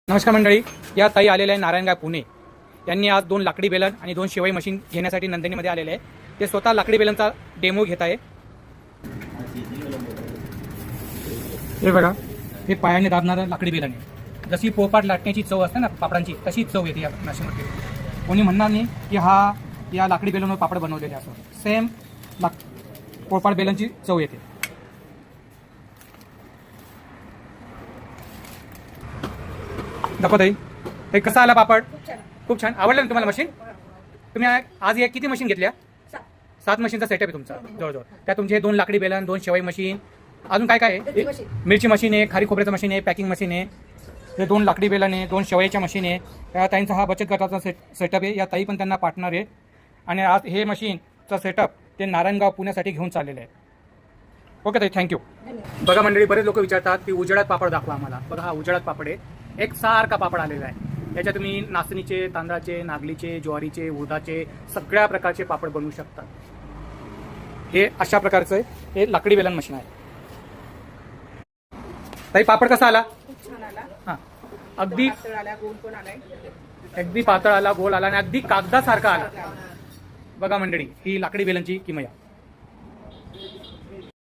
नमस्कार मंडळी, या ताई आलेल्या आहे नारायणगाव पुणे. यांनी आज 2 लाकडी बेलन आणि 2 शेवाई मशीन घेण्यासाठी नंदिनीमध्ये आलेले आहे. ते स्वतः लाकडी बेलनचा डेमो घेत आहे. हे बघा, हे पायाने दाबणारं लाकडी बेलन आहे. जशी पोपाट लाटण्याची चव असते ना पापडांची, तशी चव येते या मशीनमध्ये. कोणी म्हणणार नाही की या लाकडी बेलनवर पापड बनवलेले असं. सेम पोपाट बेलनची चव येते. दाखवत आहे हे कसा आला पापड. खूप छान. आवडलं ना तुम्हाला मशीन? तुम्ही आज या किती मशीन घेतल्या? 7 मशीनचा सेटअप आहे तुमचा जवळजवळ. त्या तुमचे 2 लाकडी बेलन, 2 शेवाई मशीन, अजून काय काय आहे? मिरची मशीन आहे, खारी खोबऱ्याचं मशीन आहे, पॅकिंग मशीन आहे, हे 2 लाकडी बेलन आहे, 2 शेवाईच्या मशीन आहे. त्या ताईंचा हा बचत गटाचा सेटअप आहे. या ताई पण त्यांना पार्टनर आहे. आणि आज हे मशीनचा सेटअप ते नारायणगाव पुण्यासाठी घेऊन चाललेलं आहे. ओके ताई, थँक्यू. बघा मंडळी, बरेच लोक विचारतात की उजेडात पापड दाखवा आम्हाला. बघा, हा उजेडात पापड आहे. एक सारखा पापड आलेला आहे. याच्यात तुम्ही नाचणीचे, तांदळाचे, नागलीचे, ज्वारीचे, उडदाचे सगळ्या प्रकारचे पापड बनवू शकता. हे अशा प्रकारचं हे लाकडी बेलन मशीन आहे. ताई, पापड कसा आला? हां, अगदी पातळ आला, गोल आला आणि अगदी कागदासारखा आला. बघा मंडळी, ही लाकडी बेलनची किमया.